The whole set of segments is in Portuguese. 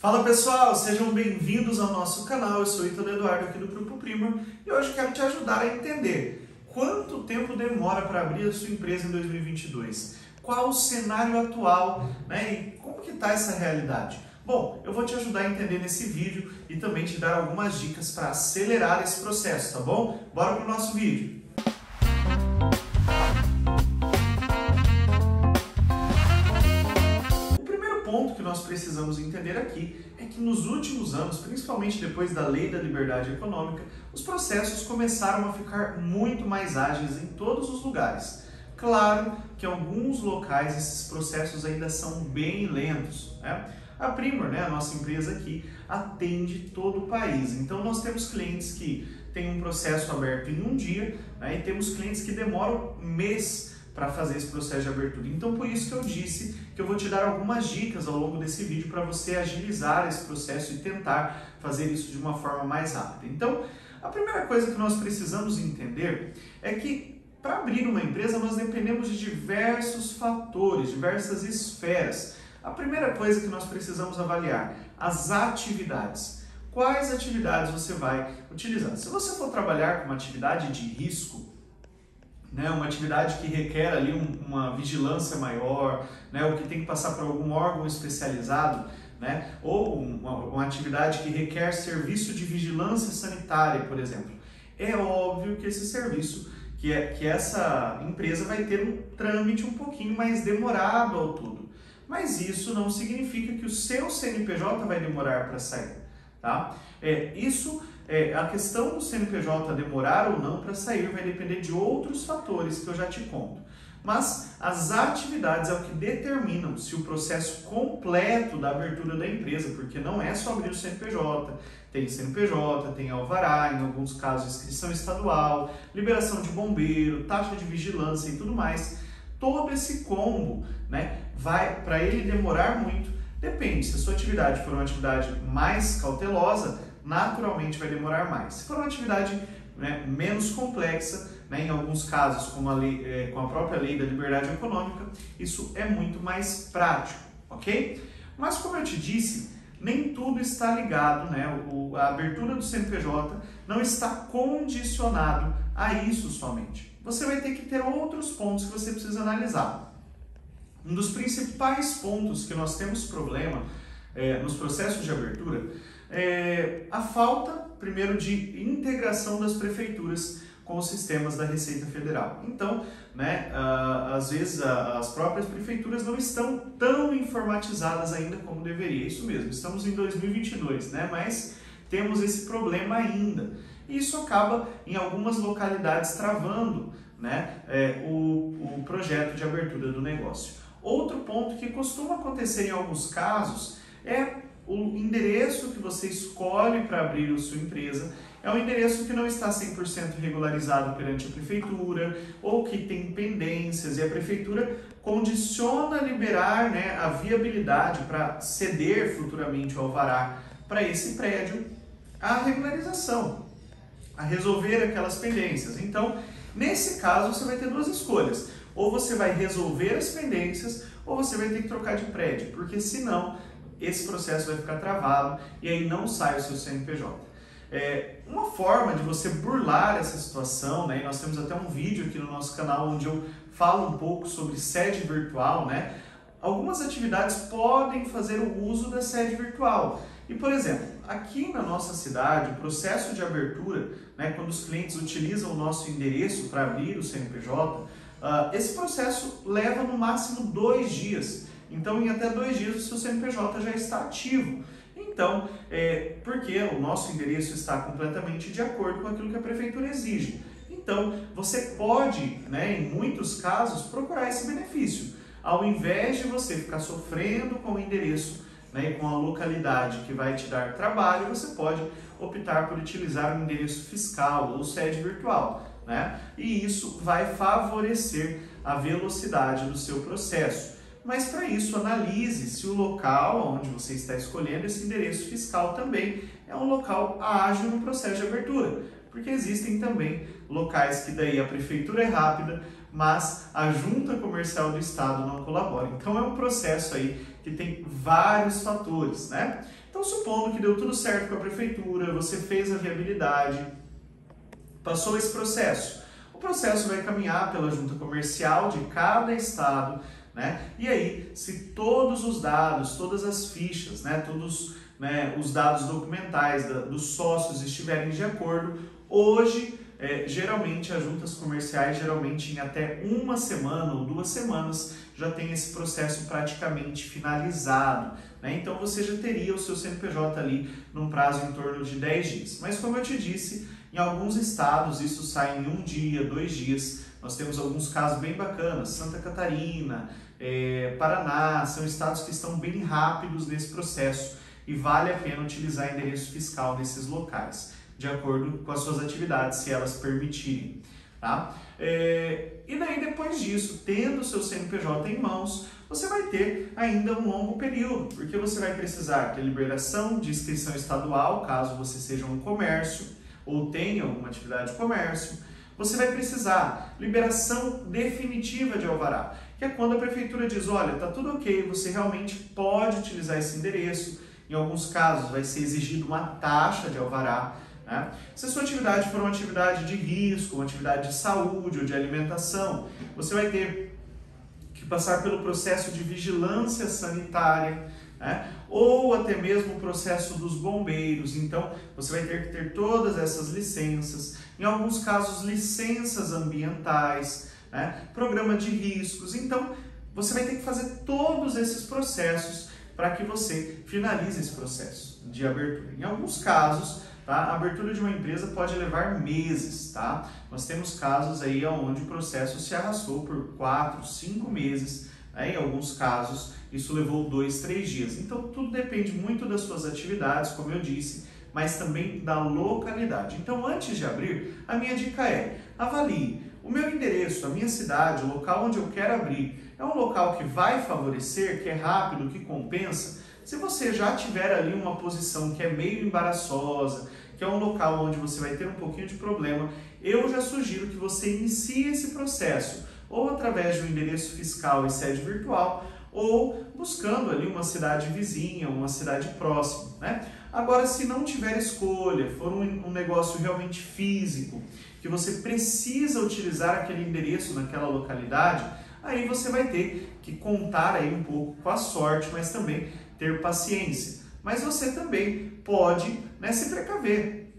Fala pessoal, sejam bem-vindos ao nosso canal. Eu sou Ítalo Eduardo aqui do Grupo Primor e hoje quero te ajudar a entender quanto tempo demora para abrir a sua empresa em 2022, qual o cenário atual, né, e como que está essa realidade. Bom, eu vou te ajudar a entender nesse vídeo e também te dar algumas dicas para acelerar esse processo, tá bom? Bora para o nosso vídeo. Que nós precisamos entender aqui é que nos últimos anos, principalmente depois da Lei da Liberdade Econômica, os processos começaram a ficar muito mais ágeis em todos os lugares. Claro que em alguns locais esses processos ainda são bem lentos, né? A Primor, né, a nossa empresa aqui, atende todo o país. Então nós temos clientes que têm um processo aberto em um dia, né, e temos clientes que demoram um mês para fazer esse processo de abertura. Então, por isso que eu disse que eu vou te dar algumas dicas ao longo desse vídeo para você agilizar esse processo e tentar fazer isso de uma forma mais rápida. Então, a primeira coisa que nós precisamos entender é que para abrir uma empresa nós dependemos de diversos fatores, diversas esferas. A primeira coisa que nós precisamos avaliar, as atividades. Quais atividades você vai utilizar? Se você for trabalhar com uma atividade de risco, né, uma atividade que requer ali uma vigilância maior, né, ou que tem que passar por algum órgão especializado, né, ou uma atividade que requer serviço de vigilância sanitária, por exemplo, é óbvio que esse serviço, que essa empresa vai ter um trâmite um pouquinho mais demorado ao todo. Mas isso não significa que o seu CNPJ vai demorar para sair, tá? A questão do CNPJ demorar ou não para sair vai depender de outros fatores que eu já te conto. Mas as atividades é o que determinam se o processo completo da abertura da empresa, porque não é só abrir o CNPJ, tem alvará, em alguns casos inscrição estadual, liberação de bombeiro, taxa de vigilância e tudo mais. Todo esse combo, né, para ele demorar muito, depende. Se a sua atividade for uma atividade mais cautelosa, naturalmente vai demorar mais. Se for uma atividade, né, menos complexa, né, em alguns casos, como com a própria Lei da Liberdade Econômica, isso é muito mais prático, ok? Mas como eu te disse, nem tudo está ligado, né? A abertura do CNPJ não está condicionado a isso somente. Você vai ter que ter outros pontos que você precisa analisar. Um dos principais pontos que nós temos problema nos processos de abertura é a falta, primeiro, de integração das prefeituras com os sistemas da Receita Federal. Então, né, às vezes as próprias prefeituras não estão tão informatizadas ainda como deveria. Isso mesmo, estamos em 2022, né, mas temos esse problema ainda. E isso acaba, em algumas localidades, travando, né, o projeto de abertura do negócio. Outro ponto que costuma acontecer em alguns casos é o endereço que você escolhe para abrir a sua empresa é um endereço que não está 100% regularizado perante a prefeitura ou que tem pendências e a prefeitura condiciona liberar, né, a viabilidade para ceder futuramente o alvará para esse prédio a regularização, a resolver aquelas pendências. Então, nesse caso, você vai ter duas escolhas. Ou você vai resolver as pendências ou você vai ter que trocar de prédio, porque senão esse processo vai ficar travado e aí não sai o seu CNPJ. Uma forma de você burlar essa situação, né, e nós temos até um vídeo aqui no nosso canal onde eu falo um pouco sobre sede virtual, né? Algumas atividades podem fazer o uso da sede virtual. E, por exemplo, aqui na nossa cidade, o processo de abertura, né, quando os clientes utilizam o nosso endereço para abrir o CNPJ, esse processo leva no máximo 2 dias. Então, em até 2 dias, o seu CNPJ já está ativo. Então, porque o nosso endereço está completamente de acordo com aquilo que a prefeitura exige. Então, você pode, né, em muitos casos, procurar esse benefício. Ao invés de você ficar sofrendo com o endereço, né, e com a localidade que vai te dar trabalho, você pode optar por utilizar um endereço fiscal ou sede virtual, né? E isso vai favorecer a velocidade do seu processo. Mas para isso, analise se o local onde você está escolhendo esse endereço fiscal também é um local ágil no processo de abertura. Porque existem também locais que daí a prefeitura é rápida, mas a junta comercial do estado não colabora. Então é um processo aí que tem vários fatores, né? Então Então, supondo que deu tudo certo com a prefeitura, você fez a viabilidade, passou esse processo. O processo vai caminhar pela junta comercial de cada estado, né? E aí, se todos os dados, todas as fichas, né, todos, né, os dados documentais dos sócios estiverem de acordo, hoje, geralmente as juntas comerciais, geralmente em até 1 semana ou 2 semanas, já tem esse processo praticamente finalizado, né? Então você já teria o seu CNPJ ali num prazo em torno de 10 dias. Mas como eu te disse, em alguns estados isso sai em 1 dia, 2 dias. Nós temos alguns casos bem bacanas, Santa Catarina, Paraná, são estados que estão bem rápidos nesse processo e vale a pena utilizar endereço fiscal nesses locais, de acordo com as suas atividades, se elas permitirem. Tá? E daí, depois disso, tendo o seu CNPJ em mãos, você vai ter ainda um longo período, porque você vai precisar ter liberação de inscrição estadual, caso você seja um comércio ou tenha alguma atividade de comércio. Você vai precisar liberação definitiva de alvará, que é quando a prefeitura diz, olha, tá tudo ok, você realmente pode utilizar esse endereço. Em alguns casos vai ser exigida uma taxa de alvará, né? Se a sua atividade for uma atividade de risco, uma atividade de saúde ou de alimentação, você vai ter que passar pelo processo de vigilância sanitária, né? Ou até mesmo o processo dos bombeiros. Então, você vai ter que ter todas essas licenças, em alguns casos licenças ambientais, né? Programa de riscos. Então, você vai ter que fazer todos esses processos para que você finalize esse processo de abertura. Em alguns casos, tá, a abertura de uma empresa pode levar meses, tá? Nós temos casos aí onde o processo se arrastou por 4, 5 meses, né? Em alguns casos isso levou 2, 3 dias. Então tudo depende muito das suas atividades, como eu disse, mas também da localidade. Então antes de abrir, a minha dica é, avalie o meu endereço, a minha cidade, o local onde eu quero abrir. É um local que vai favorecer, que é rápido, que compensa? Se você já tiver ali uma posição que é meio embaraçosa, que é um local onde você vai ter um pouquinho de problema, eu já sugiro que você inicie esse processo, ou através de um endereço fiscal e sede virtual, ou buscando ali uma cidade vizinha, uma cidade próxima, né? Agora, se não tiver escolha, for um negócio realmente físico, que você precisa utilizar aquele endereço naquela localidade, aí você vai ter que contar aí um pouco com a sorte, mas também ter paciência. Mas você também pode, né, se precaver.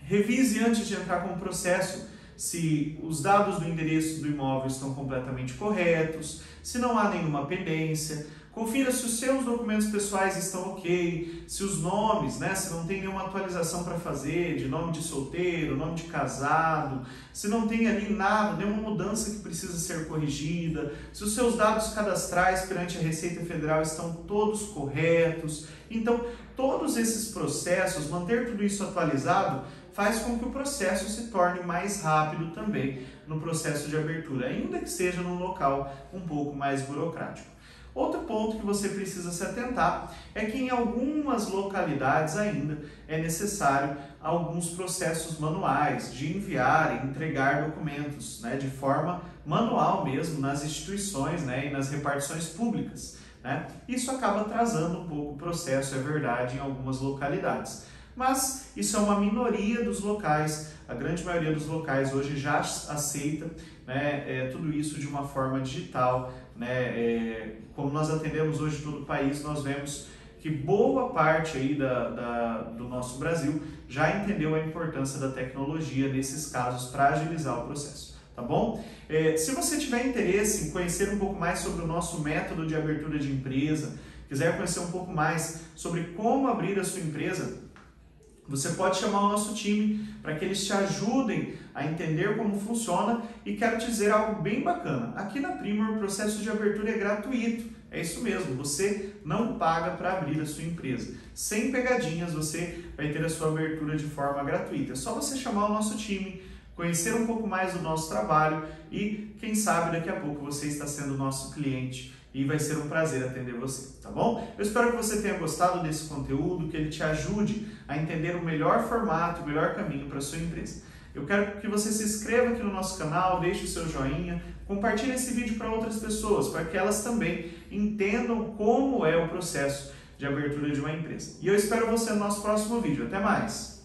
Revise antes de entrar com o processo se os dados do endereço do imóvel estão completamente corretos, se não há nenhuma pendência. Confira se os seus documentos pessoais estão ok, se os nomes, né, se não tem nenhuma atualização para fazer, de nome de solteiro, nome de casado, se não tem ali nada, nenhuma mudança que precisa ser corrigida, se os seus dados cadastrais perante a Receita Federal estão todos corretos. Então, todos esses processos, manter tudo isso atualizado, faz com que o processo se torne mais rápido também no processo de abertura, ainda que seja num local um pouco mais burocrático. Outro ponto que você precisa se atentar é que em algumas localidades ainda é necessário alguns processos manuais de enviar e entregar documentos, né, de forma manual mesmo nas instituições, né, e nas repartições públicas, né? Isso acaba atrasando um pouco o processo, é verdade, em algumas localidades. Mas isso é uma minoria dos locais, a grande maioria dos locais hoje já aceita, né, tudo isso de uma forma digital, né? Como nós atendemos hoje todo o país, nós vemos que boa parte aí do nosso Brasil já entendeu a importância da tecnologia nesses casos para agilizar o processo, tá bom? Se você tiver interesse em conhecer um pouco mais sobre o nosso método de abertura de empresa, quiser conhecer um pouco mais sobre como abrir a sua empresa, você pode chamar o nosso time para que eles te ajudem a entender como funciona, e quero te dizer algo bem bacana. Aqui na Primor o processo de abertura é gratuito. É isso mesmo, você não paga para abrir a sua empresa. Sem pegadinhas, você vai ter a sua abertura de forma gratuita. É só você chamar o nosso time, conhecer um pouco mais do nosso trabalho e, quem sabe, daqui a pouco você está sendo nosso cliente. E vai ser um prazer atender você, tá bom? Eu espero que você tenha gostado desse conteúdo, que ele te ajude a entender o melhor formato, o melhor caminho para a sua empresa. Eu quero que você se inscreva aqui no nosso canal, deixe o seu joinha, compartilhe esse vídeo para outras pessoas, para que elas também entendam como é o processo de abertura de uma empresa. E eu espero você no nosso próximo vídeo. Até mais!